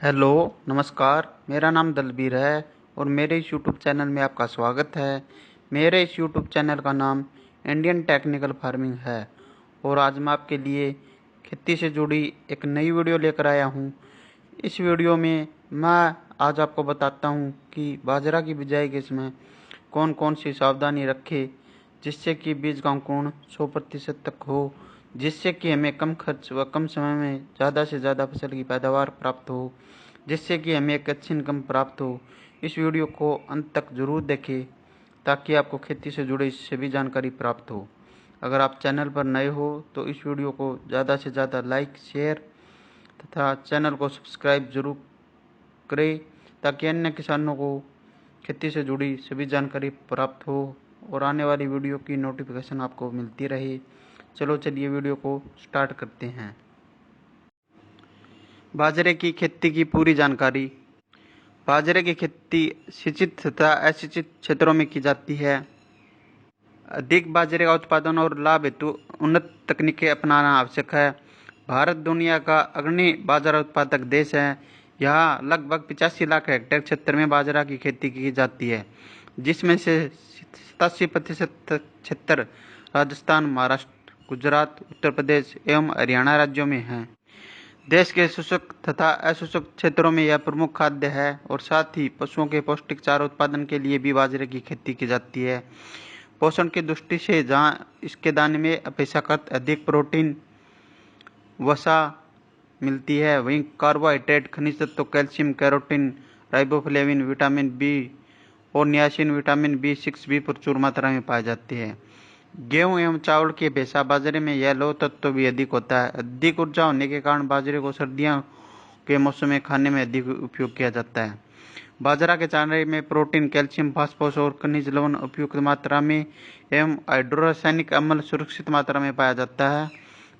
Hello, नमस्कार। मेरा नाम दलबीर है और मेरे इस यूट्यूब चैनल में आपका स्वागत है। मेरे इस यूट्यूब चैनल का नाम इंडियन टेक्निकल फार्मिंग है और आज मैं आपके लिए खेती से जुड़ी एक नई वीडियो लेकर आया हूं। इस वीडियो में मैं आज आपको बताता हूं कि बाजरा की बिजाई के समय कौन कौन सी सावधानी रखें जिससे कि बीज का अंकुरण 100% तक हो, जिससे कि हमें कम खर्च व कम समय में ज़्यादा से ज़्यादा फसल की पैदावार प्राप्त हो, जिससे कि हमें एक अच्छी इनकम प्राप्त हो। इस वीडियो को अंत तक ज़रूर देखें ताकि आपको खेती से जुड़ी सभी जानकारी प्राप्त हो। अगर आप चैनल पर नए हो तो इस वीडियो को ज़्यादा से ज़्यादा लाइक, शेयर तथा चैनल को सब्सक्राइब जरूर करें ताकि अन्य किसानों को खेती से जुड़ी सभी जानकारी प्राप्त हो और आने वाली वीडियो की नोटिफिकेशन आपको मिलती रहे। चलिए वीडियो को स्टार्ट करते हैं। बाजरे की खेती की पूरी जानकारी। बाजरे की खेती सिंचित तथा असिंचित क्षेत्रों में की जाती है। अधिक बाजरे का उत्पादन और लाभ हेतु उन्नत तकनीकें अपनाना आवश्यक है। भारत दुनिया का अग्रणी बाजरा उत्पादक देश है। यहाँ लगभग 85 लाख हेक्टेयर क्षेत्र में बाजरा की खेती की जाती है, जिसमें से 87% क्षेत्र राजस्थान, महाराष्ट्र, गुजरात, उत्तर प्रदेश एवं हरियाणा राज्यों में है। देश के शुष्क तथा अशुष्क क्षेत्रों में यह प्रमुख खाद्य है और साथ ही पशुओं के पौष्टिक चारा उत्पादन के लिए भी बाजरे की खेती की जाती है। पोषण की दृष्टि से जहाँ इसके दाने में अपेक्षाकृत अधिक प्रोटीन, वसा मिलती है, वहीं कार्बोहाइड्रेट, खनिज तत्व, calcium, carotene, riboflavin, vitamin B और नियासिन, विटामिन B6 भी प्रचुर मात्रा में पाए जाते हैं। गेहूं एवं चावल के अपेक्षा बाजरे में यह लौह तत्व भी अधिक होता है। अधिक ऊर्जा होने के कारण बाजरे को सर्दियों के मौसम में खाने में अधिक उपयोग किया जाता है। बाजरा के चारे में प्रोटीन, कैल्शियम, फास्फोरस और खनिज लवण उपयुक्त मात्रा में एवं हाइड्रोरासायनिक अम्ल सुरक्षित मात्रा में पाया जाता है।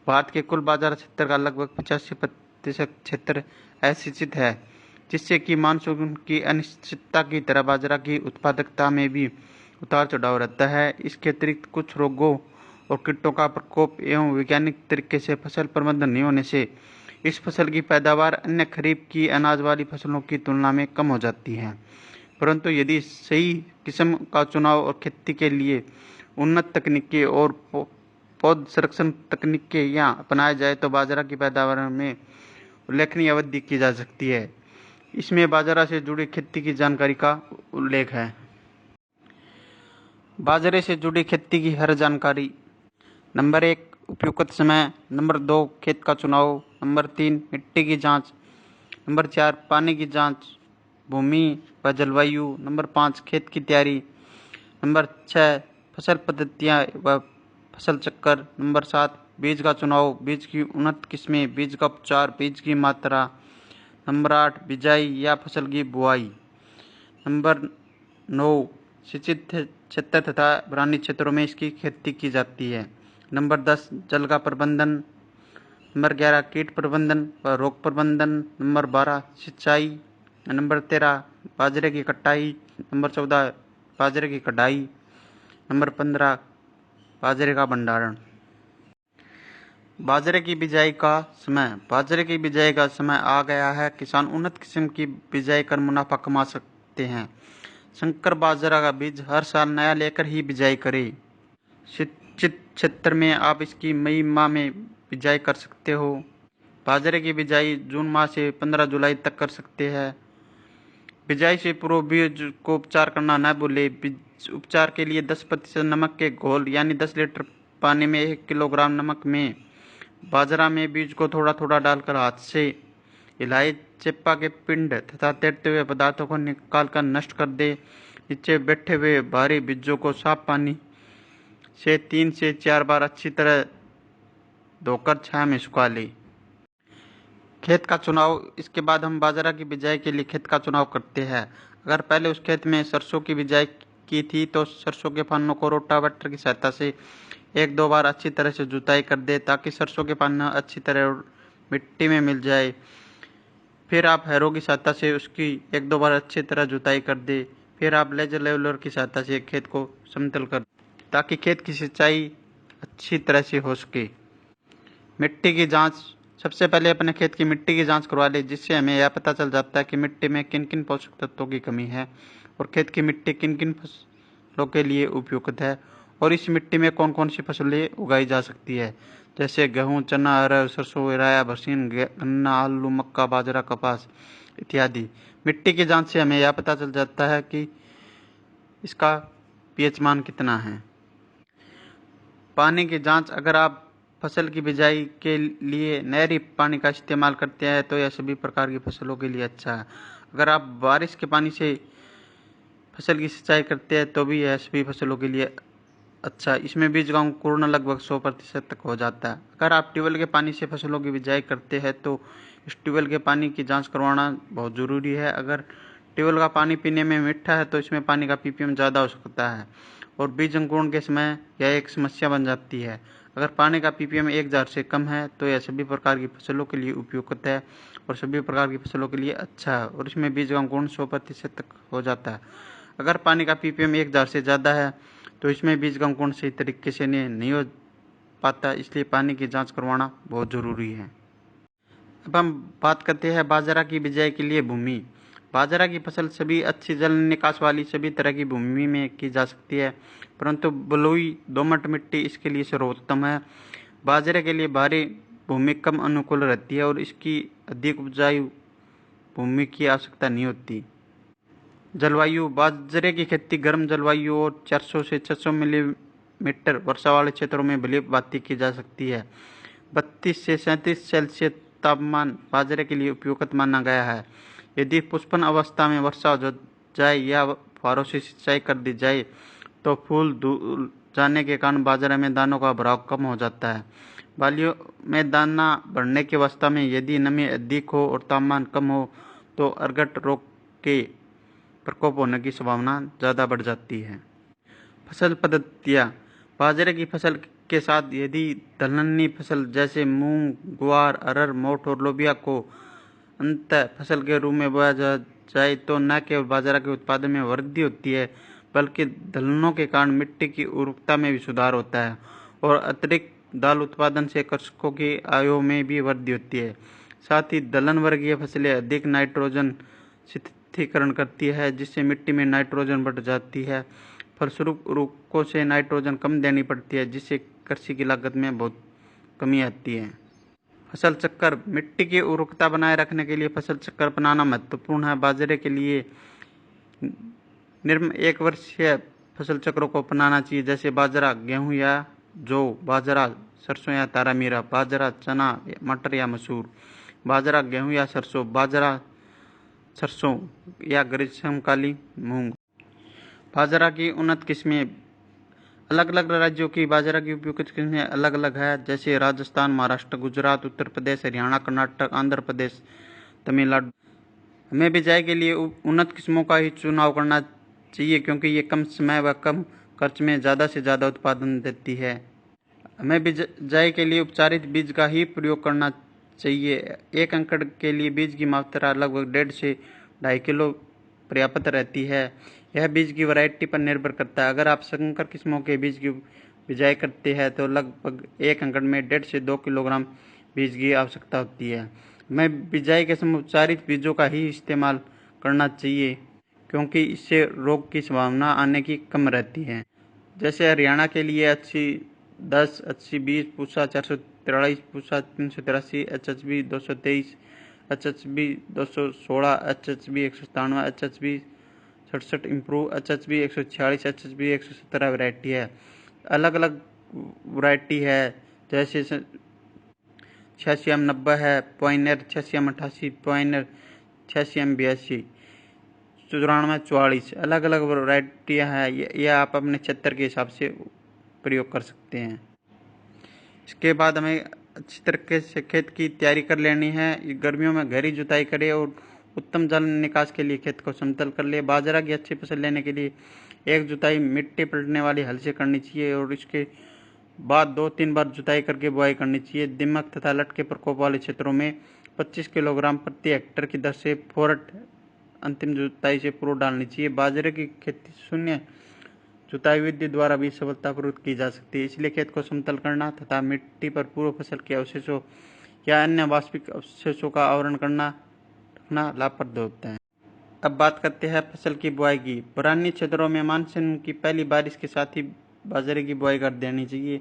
भारत के कुल बाजरा क्षेत्र का लगभग 85% क्षेत्र असिंचित है, जिससे कि मानसून की अनिश्चितता की तरह बाजरा की उत्पादकता में भी उतार चढ़ाव रहता है। इसके अतिरिक्त कुछ रोगों और कीटों का प्रकोप एवं वैज्ञानिक तरीके से फसल प्रबंधन नहीं होने से इस फसल की पैदावार अन्य खरीफ की अनाज वाली फसलों की तुलना में कम हो जाती है। परंतु यदि सही किस्म का चुनाव और खेती के लिए उन्नत तकनीकें और पौध संरक्षण तकनीकें यहाँ अपनाया जाए तो बाजरा की पैदावार में उल्लेखनीय वृद्धि की जा सकती है। इसमें बाजरा से जुड़ी खेती की जानकारी का उल्लेख है। बाजरे से जुड़ी खेती की हर जानकारी। नंबर 1, उपयुक्त समय। नंबर 2, खेत का चुनाव। नंबर 3, मिट्टी की जांच। नंबर 4, पानी की जांच, भूमि व जलवायु। नंबर 5, खेत की तैयारी। नंबर 6, फसल पद्धतियाँ व फसल चक्कर। नंबर 7, बीज का चुनाव, बीज की उन्नत किस्में, बीज का उपचार, बीज की मात्रा। नंबर 8, बिजाई या फसल की बुआई। नंबर 9, सिंचित क्षेत्र तथा ग्रामीण क्षेत्रों में इसकी खेती की जाती है। नंबर 10, जल का प्रबंधन। नंबर 11, कीट प्रबंधन व रोग प्रबंधन। नंबर 12, सिंचाई। नंबर 13, बाजरे की कटाई। नंबर 14, बाजरे की कटाई। नंबर 15, बाजरे का भंडारण। बाजरे की बिजाई का समय। बाजरे की बिजाई का समय आ गया है। किसान उन्नत किस्म की बिजाई कर मुनाफा कमा सकते हैं। संकर बाजरा का बीज हर साल नया लेकर ही बिजाई करें। सिंचित क्षेत्र में आप इसकी मई माह में बिजाई कर सकते हो। बाजरे की बिजाई जून माह से 15 जुलाई तक कर सकते हैं। बिजाई से पूर्व बीज को उपचार करना न भूलें। बीज उपचार के लिए 10% नमक के घोल यानी 10 लीटर पानी में 1 किलोग्राम नमक में बाजरा में बीज को थोड़ा थोड़ा डालकर हाथ से हिलाए। चेपा के पिंड तथा तैरते हुए पदार्थों को निकालकर नष्ट कर दे। नीचे बैठे हुए भारी बीजों को साफ पानी से 3 से 4 बार अच्छी तरह धोकर छाया में सुखा ले। खेत का चुनाव। इसके बाद हम बाजरा की बिजाई के लिए खेत का चुनाव करते हैं। अगर पहले उस खेत में सरसों की बिजाई की थी तो सरसों के फन्नों को रोटावेटर की सहायता से 1-2 बार अच्छी तरह से जुताई कर दे ताकि सरसों के पन्ना अच्छी तरह मिट्टी में मिल जाए। फिर आप हैरो की सहायता से उसकी 1-2 बार अच्छी तरह जुताई कर दे। फिर आप लेजर लेवलर की सहायता से खेत को समतल कर ताकि खेत की सिंचाई अच्छी तरह से हो सके। मिट्टी की जांच। सबसे पहले अपने खेत की मिट्टी की जांच करवा लें, जिससे हमें यह पता चल जाता है कि मिट्टी में किन किन पोषक तत्वों की कमी है और खेत की मिट्टी किन किन फसलों के लिए उपयुक्त है और इस मिट्टी में कौन कौन सी फसलें उगाई जा सकती है, जैसे गेहूँ, चना, अरहर, सरसों, राया, बरसीन, गन्ना, आलू, मक्का, बाजरा, कपास इत्यादि। मिट्टी की जांच से हमें यह पता चल जाता है कि इसका पीएच मान कितना है। पानी की जांच, अगर आप फसल की बिजाई के लिए नहरी पानी का इस्तेमाल करते हैं तो यह सभी प्रकार की फसलों के लिए अच्छा है। अगर आप बारिश के पानी से फसल की सिंचाई करते हैं तो भी यह सभी फसलों के लिए अच्छा। इसमें बीज का अंकुरण लगभग 100% तक हो जाता है। अगर आप ट्यूबवेल के पानी से फसलों की बिजाई करते हैं तो इस ट्यूबवेल के पानी की जांच करवाना बहुत ज़रूरी है। अगर ट्यूबवेल का पानी पीने में मीठा है तो इसमें पानी का पीपीएम ज़्यादा हो सकता है और बीज अंकुरण के समय यह एक समस्या बन जाती है। अगर पानी का पीपीएम 1000 से कम है तो यह सभी प्रकार की फसलों के लिए उपयुक्त है और सभी प्रकार की फसलों के लिए अच्छा है और इसमें बीज का अंकुरण 100% तक हो जाता है। अगर पानी का पीपीएम 1000 से ज़्यादा है तो इसमें बीज का अंकुरण सही तरीके से नहीं हो पाता, इसलिए पानी की जांच करवाना बहुत ज़रूरी है। अब हम बात करते हैं बाजरा की बिजाई के लिए भूमि। बाजरा की फसल सभी अच्छी जल निकास वाली सभी तरह की भूमि में की जा सकती है, परंतु बलुई दोमट मिट्टी इसके लिए सर्वोत्तम है। बाजरे के लिए भारी भूमि कम अनुकूल रहती है और इसकी अधिक उपजाऊ भूमि की आवश्यकता नहीं होती। जलवायु, बाजरे की खेती गर्म जलवायु और 400 से 600 मिलीमीटर वर्षा वाले क्षेत्रों में भली भांति की जा सकती है। 32 से 37 सेल्सियस तापमान बाजरे के लिए उपयुक्त माना गया है। यदि पुष्पन अवस्था में वर्षा हो जाए या फुहारों से सिंचाई कर दी जाए तो फूल धुल जाने के कारण बाजरे में दानों का भराव कम हो जाता है। बालियों में दाना बढ़ने की अवस्था में यदि नमी अधिक हो और तापमान कम हो तो अर्गट रोग के प्रकोप होने की संभावना ज़्यादा बढ़ जाती है। फसल पद्धतियाँ, बाजरे की फसल के साथ यदि दलहनी फसल जैसे मूंग, ग्वार, अरहर, मोठ और लोबिया को अंत फसल के रूप में बोया जाए तो न केवल बाजरा के उत्पादन में वृद्धि होती है बल्कि दलहनों के कारण मिट्टी की उर्वरता में भी सुधार होता है और अतिरिक्त दाल उत्पादन से कृषकों की आय में भी वृद्धि होती है। साथ ही दलहन वर्गीय फसलें अधिक नाइट्रोजन स्थिरीकरण करती है, जिससे मिट्टी में नाइट्रोजन बढ़ जाती है। फलस्वरूप उर्वरकों से नाइट्रोजन कम देनी पड़ती है, जिससे कृषि की लागत में बहुत कमी आती है। फसल चक्कर, मिट्टी की उर्वरकता बनाए रखने के लिए फसल चक्कर अपनाना महत्वपूर्ण है। बाजरे के लिए निम्न 1 वर्षीय फसल चक्रों को अपनाना चाहिए, जैसे बाजरा, गेहूं या जौ, बाजरा, सरसों या तारामीरा, बाजरा, चना, मटर या मसूर, बाजरा, गेहूं या सरसों, बाजरा, सरसों या ग्रीष्मकालीन मूंग। बाजरा की उन्नत किस्में, अलग अलग राज्यों की बाजरा की उपयुक्त किस्में अलग अलग है, जैसे राजस्थान, महाराष्ट्र, गुजरात, उत्तर प्रदेश, हरियाणा, कर्नाटक, आंध्र प्रदेश, तमिलनाडु। हमें बिजाई के लिए उन्नत किस्मों का ही चुनाव करना चाहिए क्योंकि ये कम समय व कम खर्च में ज़्यादा से ज़्यादा उत्पादन देती है। हमें बिजाई के लिए उपचारित बीज का ही प्रयोग करना चाहिए। 1 एकड़ के लिए बीज की मात्रा लगभग 1.5 से 2.5 किलो पर्याप्त रहती है। यह बीज की वैरायटी पर निर्भर करता है। अगर आप संकर किस्मों के बीज की बिजाई करते हैं तो लगभग 1 एकड़ में 1.5 से 2 किलोग्राम बीज की आवश्यकता होती है। हमें बिजाई के समय उपचारित बीजों का ही इस्तेमाल करना चाहिए क्योंकि इससे रोग की संभावना आने की कम रहती है। जैसे हरियाणा के लिए 80-10, 80-20, Pusa 443, Pusa 383, HHB 223, HHB 216, HHB 197, HHB 67 improve, HHB 146, HHB 117 variety है। अलग अलग वैरायटी है, जैसे 86M90 है, पॉइनर 86M88, पॉइनर 86M82, 9444, अलग अलग वैरायटियाँ हैं। यह आप अपने क्षेत्र के हिसाब से प्रयोग कर सकते हैं। इसके बाद हमें अच्छी तरीके से खेत की तैयारी कर लेनी है। गर्मियों में गहरी जुताई करें और उत्तम जल निकास के लिए खेत को समतल कर ले। बाजरा की अच्छी फसल लेने के लिए एक जुताई मिट्टी पलटने वाली हल से करनी चाहिए और इसके बाद 2-3 बार जुताई करके बुआई करनी चाहिए। दीमक तथा लट के प्रकोप वाले क्षेत्रों में 25 किलोग्राम प्रति हेक्टेयर की दर से फोरट अंतिम जुताई से पूर्व डालनी चाहिए। बाजरे की खेती शून्य जुताई विधि द्वारा भी सफलतापूर्वक की जा सकती है, इसलिए खेत को समतल करना तथा मिट्टी पर पूर्व फसल के अवशेषों या अन्य वाष्पिक अवशेषों का आवरण रखना लाभप्रद होता है। अब बात करते हैं फसल की बुआई की। बरानी क्षेत्रों में मानसून की पहली बारिश के साथ ही बाजरे की बुआई कर देनी चाहिए।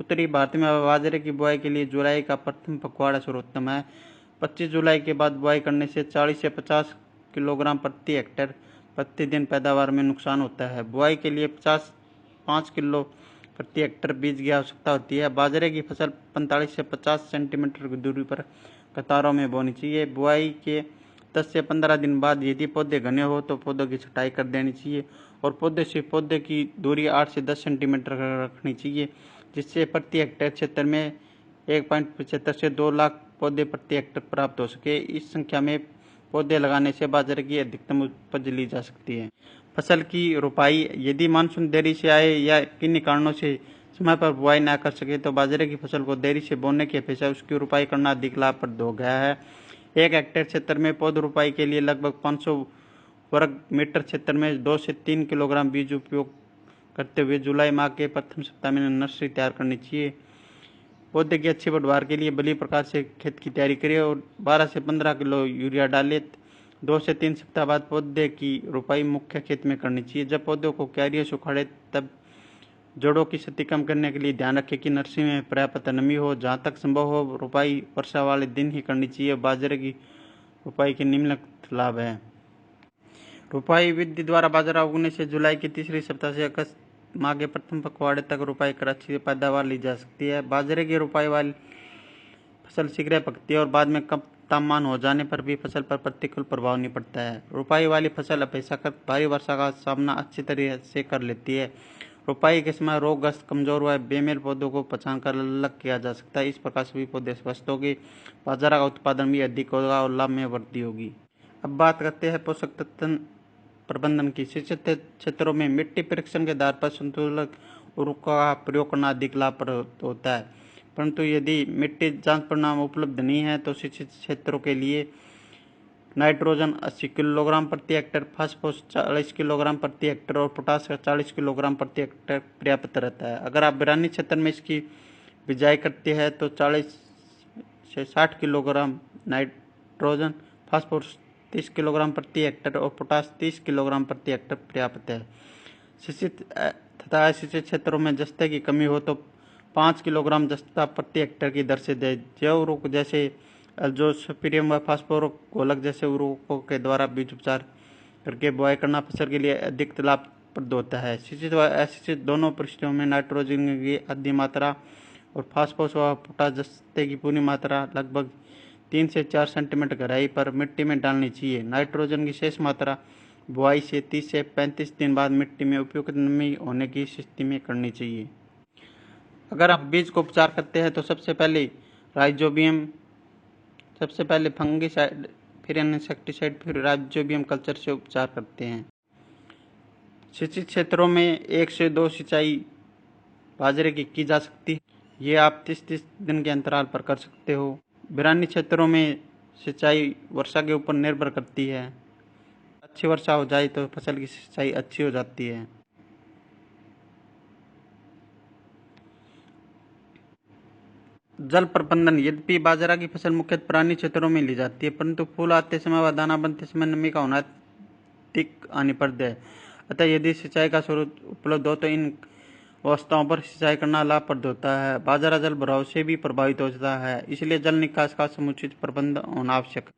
उत्तरी भारत में बाजरे की बुआई के लिए जुलाई का प्रथम पखवाड़ा सर्वोत्तम है। 25 जुलाई के बाद बुआई करने से 40 से 50 किलोग्राम प्रति हेक्टेयर प्रतिदिन पैदावार में नुकसान होता है। बुआई के लिए 5 किलो प्रति हेक्टेयर बीज की आवश्यकता होती है। बाजरे की फसल 45 से 50 सेंटीमीटर की दूरी पर कतारों में बोनी चाहिए। बुआई के 10 से 15 दिन बाद यदि पौधे घने हो तो पौधों की छटाई कर देनी चाहिए और पौधे से पौधे की दूरी 8 से 10 सेंटीमीटर रखनी चाहिए, जिससे प्रति हेक्टेयर क्षेत्र में 1.75 से 2 लाख पौधे प्रति हेक्टेयर प्राप्त हो सके। इस संख्या में पौधे लगाने से बाजरे की अधिकतम उपज ली जा सकती है। फसल की रोपाई। यदि मानसून देरी से आए या किन्हीं कारणों से समय पर बुआई न कर सके तो बाजरे की फसल को देरी से बोने की अपेक्षा उसकी रोपाई करना अधिक लाभप्रद हो गया है। 1 हेक्टेयर क्षेत्र में पौध रोपाई के लिए लगभग 500 वर्ग मीटर क्षेत्र में 2 से 3 किलोग्राम बीज उपयोग करते हुए जुलाई माह के प्रथम सप्ताह में नर्सरी तैयार करनी चाहिए। पौधे की अच्छी पैदावार के लिए बली प्रकार से खेत की तैयारी करें और 12 से 15 किलो यूरिया डालें। 2 से 3 सप्ताह बाद पौधे की रोपाई मुख्य खेत में करनी चाहिए। जब पौधों को क्यारियों से उखाड़े तब जड़ों की क्षति कम करने के लिए ध्यान रखें कि नर्सरी में पर्याप्त नमी हो। जहाँ तक संभव हो रोपाई वर्षा वाले दिन ही करनी चाहिए। बाजरे की रोपाई के निम्नलिखित लाभ है। रोपाई विधि द्वारा बाजरा उगने से जुलाई के तीसरे सप्ताह से अगस्त माह के प्रथम पखवाड़े तक रोपाई कर अच्छी पैदावार ली जा सकती है। बाजरे की रोपाई वाली फसल शीघ्र पकती है और बाद में कम तापमान हो जाने पर भी फसल पर प्रतिकूल प्रभाव नहीं पड़ता है। रोपाई वाली फसल अपेक्षाकृत भारी वर्षा का सामना अच्छी तरह से कर लेती है। रोपाई के समय रोगग्रस्त, कमजोर व बेमेल पौधों को पहचान कर अलग किया जा सकता है। इस प्रकार सभी पौधे स्वस्थ होंगे, बाजरा का उत्पादन भी अधिक होगा और लाभ में वृद्धि होगी। अब बात करते हैं पोषक तत्व प्रबंधन की। सिंचित क्षेत्रों में मिट्टी परीक्षण के आधार पर संतुलित उर्वरकों का प्रयोग करना अधिक लाभप्रद होता है, परंतु यदि मिट्टी जांच परिणाम उपलब्ध नहीं है तो सिंचित क्षेत्रों के लिए नाइट्रोजन 80 किलोग्राम प्रति हेक्टेयर, फास्फोरस 40 किलोग्राम प्रति हेक्टेयर और पोटास 40 किलोग्राम प्रति हेक्टेयर पर्याप्त रहता है। अगर आप बिरानी क्षेत्र में इसकी बिजाई करते हैं तो 40 से 60 किलोग्राम नाइट्रोजन, फास्फोरस 30 किलोग्राम प्रति हेक्टेयर और पोटास 30 किलोग्राम प्रति हेक्टेयर पर्याप्त है। सिंचित तथा असिंचित क्षेत्रों में जस्ते की कमी हो तो 5 किलोग्राम जस्ता प्रति हेक्टेयर की दर से दे। जैव उर्वरक जैसे एल्जोस्पिरियम व फास्फोरस घोलक जैसे उर्वरकों के द्वारा बीज उपचार करके बुआई करना फसल के लिए अधिक लाभप्रद होता है। सिंचित व असिंचित दोनों परिस्थितियों में नाइट्रोजन की आधी मात्रा और फास्फोरस व पोटास जस्ते की पूरी मात्रा लगभग 3 से 4 सेंटीमीटर गहराई पर मिट्टी में डालनी चाहिए। नाइट्रोजन की शेष मात्रा बुआई से 30 से 35 दिन बाद मिट्टी में उपयुक्त नमी होने की स्थिति में करनी चाहिए। अगर आप बीज को उपचार करते हैं तो सबसे पहले राइजोबियम, सबसे पहले फंगिसाइड, फिर इंसेक्टिसाइड, फिर राइजोबियम कल्चर से उपचार करते हैं। सिंचित क्षेत्रों में 1 से 2 सिंचाई बाजरे की जा सकती है। ये आप 30-30 दिन के अंतराल पर कर सकते हो। बिरानी क्षेत्रों में सिंचाई वर्षा के ऊपर निर्भर करती है। अच्छी वर्षा हो जाए तो फसल की सिंचाई अच्छी हो जाती है। जल प्रबंधन। यद्यपि बाजरा की फसल मुख्यतः बिरानी क्षेत्रों में ली जाती है, परंतु फूल आते समय व दाना बनते समय नमी का होना अधिक हानिप्रद है। अतः यदि सिंचाई का स्रोत उपलब्ध हो तो इन अवस्थाओं पर सिंचाई करना लाभप्रद होता है। बाजरा जल भराव से भी प्रभावित हो जाता है, इसलिए जल निकास का समुचित प्रबंधन होना आवश्यक है।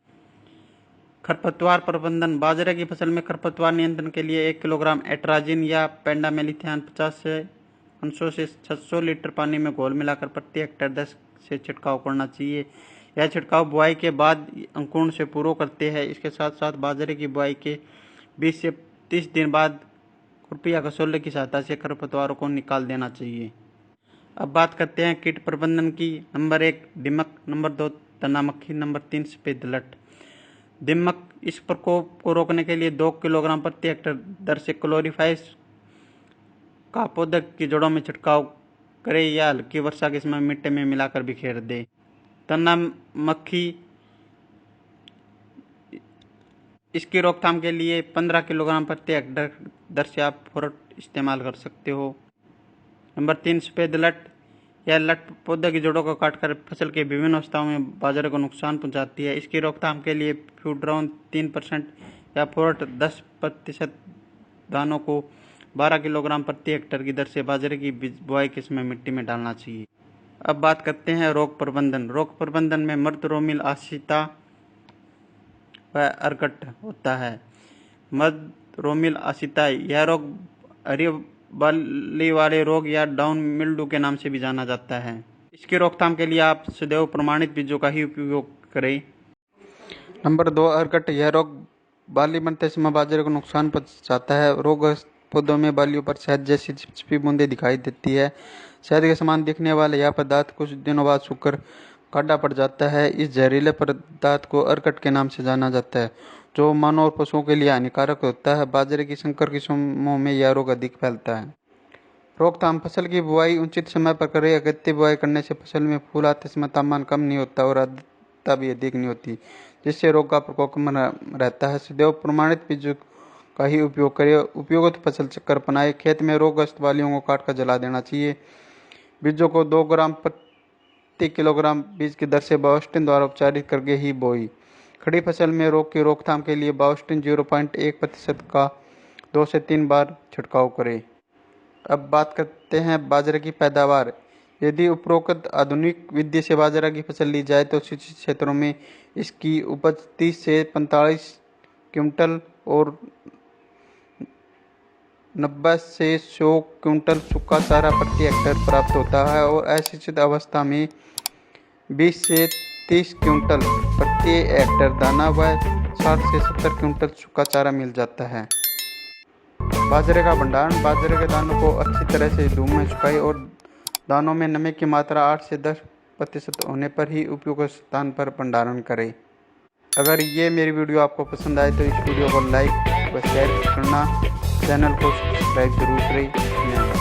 खरपतवार प्रबंधन। बाजरे की फसल में खरपतवार नियंत्रण के लिए 1 किलोग्राम एट्राजिन या पेंडामेलिथियान 500 से 600 लीटर पानी में घोल मिलाकर प्रति हेक्टेयर 10 से छिड़काव करना चाहिए। यह छिड़काव बुआई के बाद अंकुरण से पूर्व करते हैं। इसके साथ साथ बाजरे की बुआई के 20 से 30 दिन बाद खुरपी या कसौले की सहायता से खरपतवारों को निकाल देना चाहिए। अब बात करते हैं कीट प्रबंधन की। नंबर 1 दीमक, नंबर 2 तना मक्खी, नंबर 3 सफेद लट। दीमक। इस प्रकोप को रोकने के लिए 2 किलोग्राम प्रति हेक्टेयर दर से क्लोरीफाइस का पौधे की जड़ों में छिड़काव करें या हल्की वर्षा के समय मिट्टी में मिलाकर बिखेर दें। तना मक्खी। इसकी रोकथाम के लिए 15 किलोग्राम प्रति हेक्टेयर दर से आप फोर्ट इस्तेमाल कर सकते हो। नंबर 3 सफेद लट। यह लट पौधे की जड़ों को काटकर फसल के विभिन्न अवस्थाओं में बाजरे को नुकसान पहुंचाती है। इसकी रोकथाम के लिए फ्यूड्राउन 3% या फोर्ट 10% दानों को 12 किलोग्राम प्रति हेक्टेयर की दर से बाजरे की बुआई के समय मिट्टी में डालना चाहिए। अब बात करते हैं रोग प्रबंधन। रोग प्रबंधन में मर्द रोमिल आशिता व अर्कट होता है। मर्द रोमिल आशिता यह रोग हरी बाली वाले रोग या डाउन मिल्ड्यू के नाम से भी जाना जाता है। इसकी रोकथाम के लिए आप सदैव प्रमाणित बीजों का ही उपयोग करें। नंबर 2, अर्कट। यह रोग बाली बनते समय बाजरे को नुकसान पहुंचाता है। रोगग्रस्त पौधों में बालियों पर शहद जैसी चिपचिपी बूंदें दिखाई देती है। शहद के समान दिखने वाला यह पदार्थ कुछ दिनों बाद सूखकर काढ़ा पड़ जाता है। इस जहरीले पदार्थ को अर्कट के नाम से जाना जाता है, जो मानव और पशुओं के लिए हानिकारक होता है। बाजरे की संकर किस्मों में यह रोग अधिक फैलता है। रोकथाम। फसल की बुआई उचित समय पर करें। अगत्य बुआई करने से फसल में फूल आते समय तापमान कम नहीं होता और आर्द्रता भी अधिक नहीं होती, जिससे रोग का प्रकोप कम रहता है। सदैव प्रमाणित बीजों का ही उपयोग करें। उपयुक्त फसल चक्कर अपनाएं। खेत में रोगग्रस्त बालियों को काट कर जला देना चाहिए। बीजों को 2 ग्राम प्रति किलोग्राम बीज की दर से बायोस्टिन द्वारा उपचारित करके ही बोई। खड़ी फसल में रोग की रोकथाम के लिए बायोस्टिन 0.1% का 2 से 3 बार छिड़काव करें। अब बात करते हैं बाजरे की पैदावार। यदि उपरोक्त आधुनिक विधि से बाजरा की फसल ली जाए तो सिंचित क्षेत्रों में इसकी उपज 30 से 45 क्विंटल और 90 से 100 क्विंटल सूखा चारा प्रति हेक्टेयर प्राप्त होता है और असिंचित अवस्था में 20 से 30 क्विंटल प्रति हेक्टेयर दाना व 60 से 70 क्विंटल सूखा चारा मिल जाता है। बाजरे का भंडारण। बाजरे के दानों को अच्छी तरह से धूप में सुखाएं और दानों में नमी की मात्रा 8 से 10% होने पर ही उपयुक्त स्थान पर भंडारण करें। अगर ये मेरी वीडियो आपको पसंद आए तो इस वीडियो को लाइक व शेयर करना, चैनल को सब्सक्राइब जरूर करें।